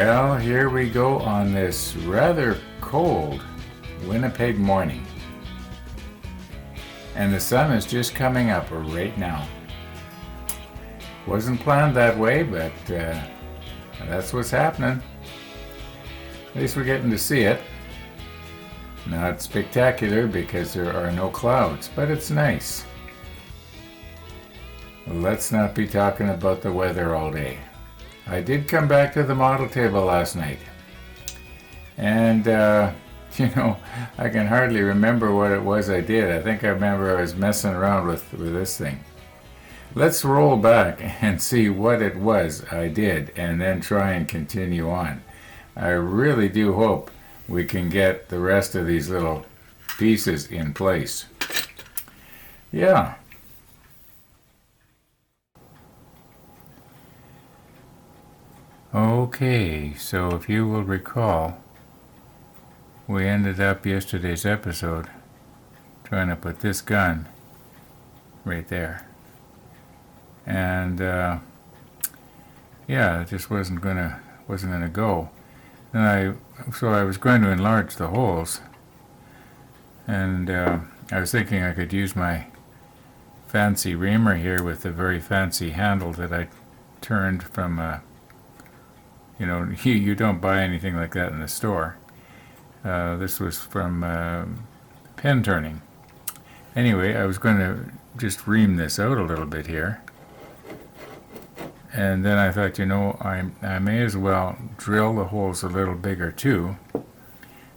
Well, here we go on this rather cold Winnipeg morning. And the sun is just coming up right now. Wasn't planned that way, but that's what's happening. At least we're getting to see it. Not spectacular because there are no clouds, but it's nice. Let's not be talking about the weather all day. I did come back to the model table last night. And, I can hardly remember what it was I did. I think I remember I was messing around with this thing. Let's roll back and see what it was I did and then try and continue on. I really do hope we can get the rest of these little pieces in place. Yeah. Okay, so if you will recall, we ended up yesterday's episode trying to put this gun right there. And it just wasn't gonna go. And so I was going to enlarge the holes, and I was thinking I could use my fancy reamer here with the very fancy handle that I turned from you don't buy anything like that in the store. This was from pen turning. Anyway, I was going to just ream this out a little bit here. And then I thought, I may as well drill the holes a little bigger too.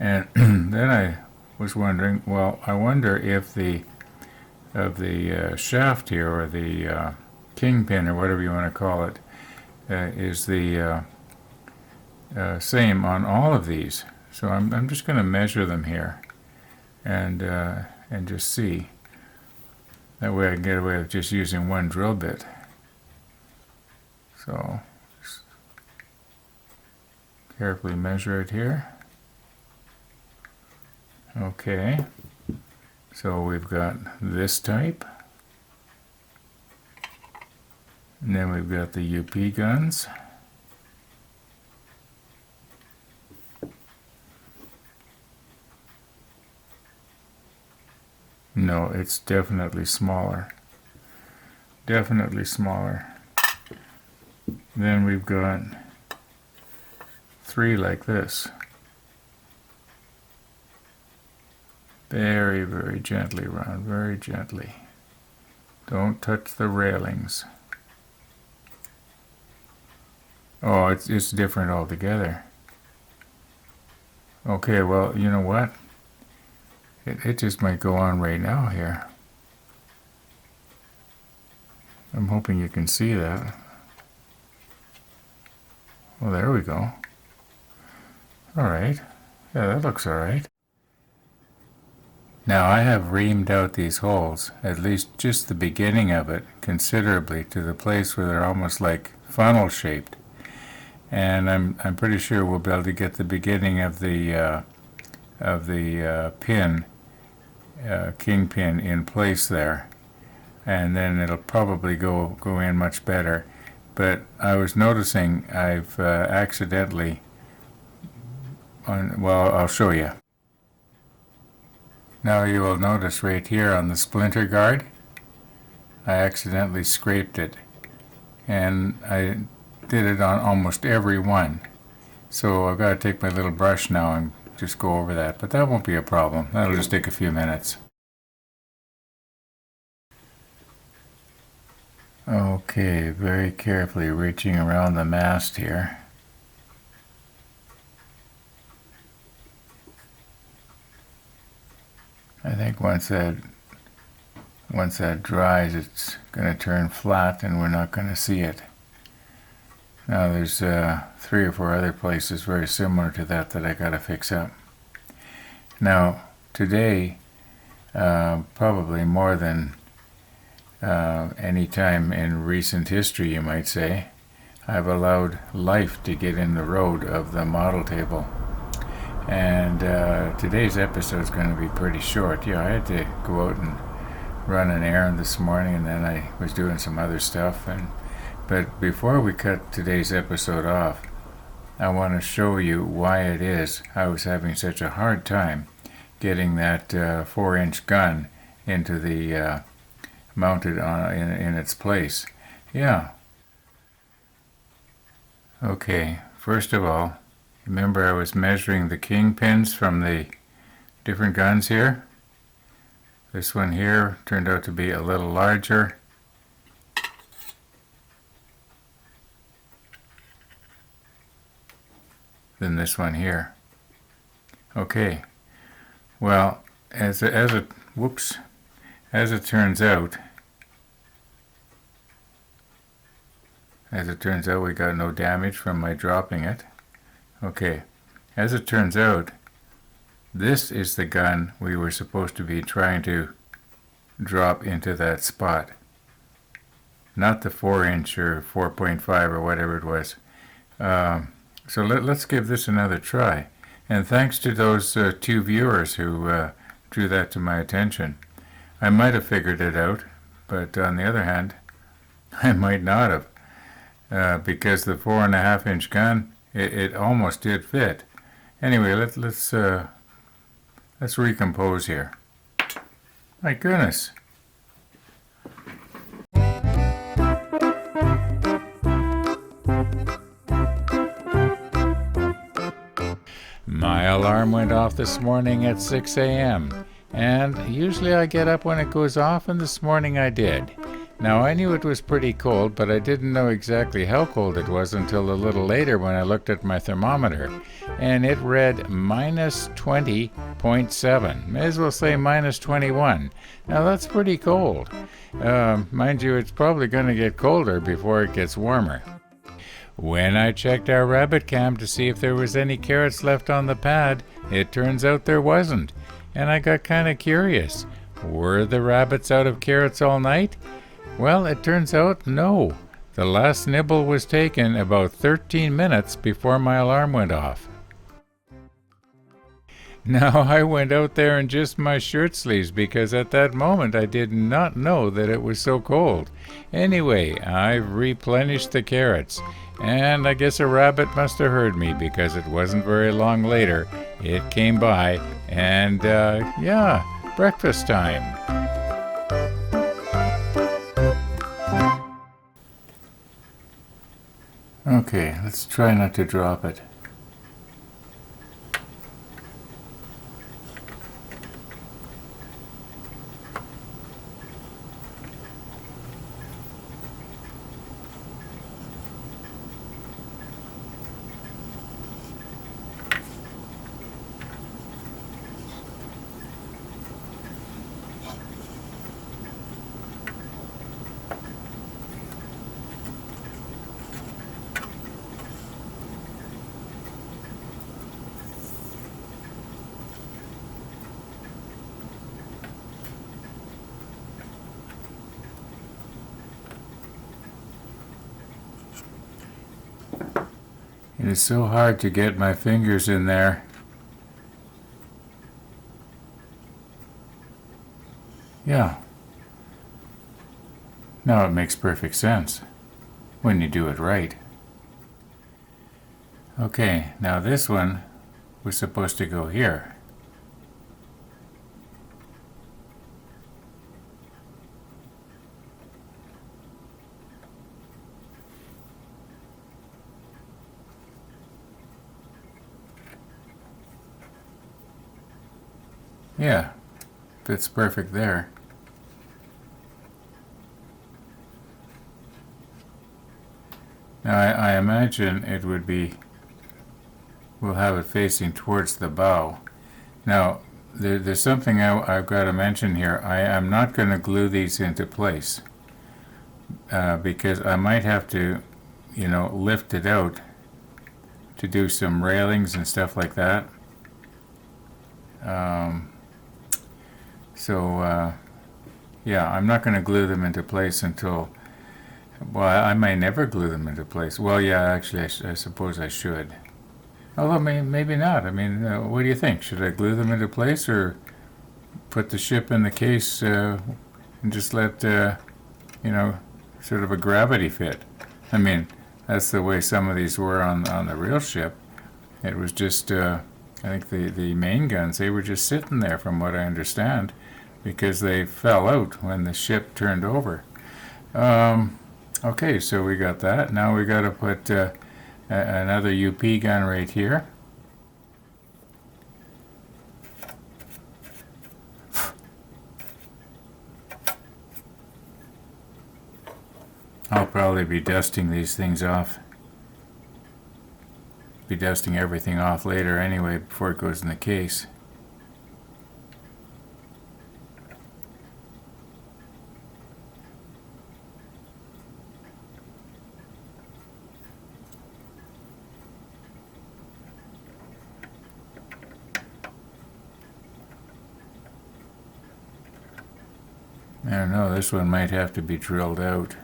And then I was wondering, well, I wonder if the shaft here, or the kingpin, or whatever you want to call it, is the same on all of these. So I'm just going to measure them here, and just see. That way I can get away with just using one drill bit. So just carefully measure it here. Okay. So we've got this type. And then we've got the UP guns. No, it's definitely smaller. Definitely smaller. Then we've got 3 like this. Very, very gently round, very gently. Don't touch the railings. Oh, it's different altogether. Okay, well, you know what? It just might go on right now here. I'm hoping you can see that. Well, there we go. All right. Yeah, that looks all right. Now I have reamed out these holes, at least just the beginning of it, considerably to the place where they're almost like funnel shaped. And I'm pretty sure we'll be able to get the beginning of the pin, kingpin, in place there, and then it'll probably go in much better. But I was noticing I've accidentally, I'll show you. Now you will notice right here on the splinter guard, I accidentally scraped it, and I did it on almost every one. So I've got to take my little brush now and just go over that, but that won't be a problem. That'll just take a few minutes. Okay, very carefully reaching around the mast here. I think once that dries, it's going to turn flat and we're not going to see it. Now there's 3 or 4 other places very similar to that I got to fix up. Now today, probably more than any time in recent history, you might say, I've allowed life to get in the road of the model table. And today's episode is going to be pretty short. I had to go out and run an errand this morning, and then I was doing some other stuff. But before we cut today's episode off, I want to show you why it is I was having such a hard time getting that 4-inch gun into the mounted in its place. Yeah. Okay, first of all, remember I was measuring the kingpins from the different guns here? This one here turned out to be a little larger. Than this one here. Okay, well, as it turns out, we got no damage from my dropping it. Okay, as it turns out, this is the gun we were supposed to be trying to drop into that spot. Not the 4-inch or 4.5 or whatever it was. So let's give this another try. And thanks to those 2 viewers who drew that to my attention. I might have figured it out, but on the other hand, I might not have. Because the 4.5-inch gun, it almost did fit. Anyway, let's recompose here. My goodness. My alarm went off this morning at 6 a.m. and usually I get up when it goes off, and this morning I did. Now I knew it was pretty cold, but I didn't know exactly how cold it was until a little later when I looked at my thermometer, and it read minus 20.7. May as well say minus 21. Now that's pretty cold. Mind you, it's probably going to get colder before it gets warmer. When I checked our rabbit cam to see if there was any carrots left on the pad, it turns out there wasn't, and I got kind of curious. Were the rabbits out of carrots all night? Well, it turns out no. The last nibble was taken about 13 minutes before my alarm went off. Now I went out there in just my shirt sleeves because at that moment I did not know that it was so cold. Anyway, I've replenished the carrots, and I guess a rabbit must have heard me because it wasn't very long later. It came by, and breakfast time. Okay, let's try not to drop it. It is so hard to get my fingers in there. Yeah. Now it makes perfect sense when you do it right. Okay, now this one was supposed to go here. Yeah, fits perfect there. Now I imagine it would be, we'll have it facing towards the bow. Now there's something I've got to mention here. I am not going to glue these into place because I might have to, lift it out to do some railings and stuff like that. I'm not going to glue them into place until, well, I may never glue them into place. Well, yeah, actually, I suppose I should. Although maybe not. I mean, what do you think? Should I glue them into place or put the ship in the case and just let, sort of a gravity fit? I mean, That's the way some of these were on the real ship. It was just, I think the main guns, they were just sitting there from what I understand, because they fell out when the ship turned over. Okay, so we got that. Now we got to put another UP gun right here. I'll probably be dusting these things off. Be dusting everything off later anyway before it goes in the case. I don't know, this one might have to be drilled out.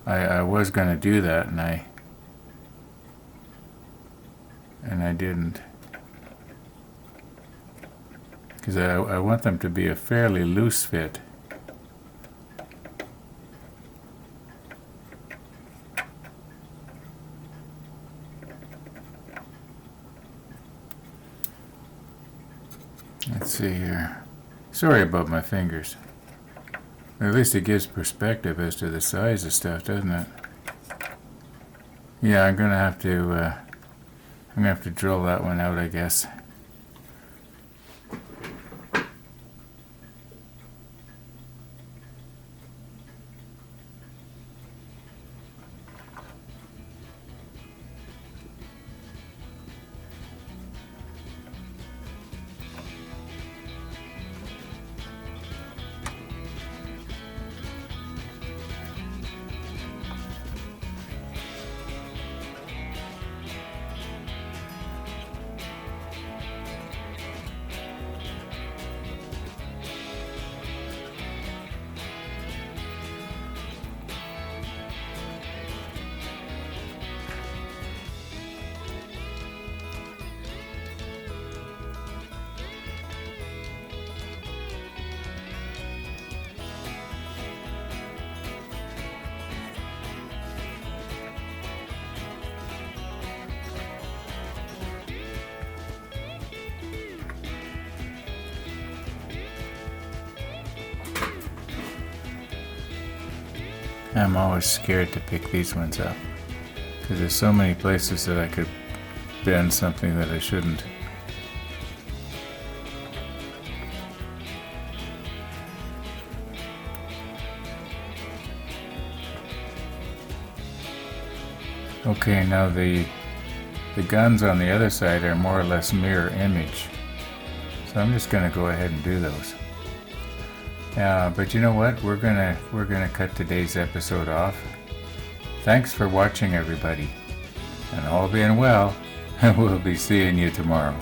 I was going to do that and I didn't, because I want them to be a fairly loose fit. Let's see here. Sorry about my fingers. At least it gives perspective as to the size of stuff, doesn't it? Yeah, I'm gonna have to drill that one out, I guess. I'm always scared to pick these ones up, because there's so many places that I could bend something that I shouldn't. Okay, now the guns on the other side are more or less mirror image, so I'm just going to go ahead and do those. But you know what? We're gonna cut today's episode off. Thanks for watching, everybody, and all being well, we'll be seeing you tomorrow.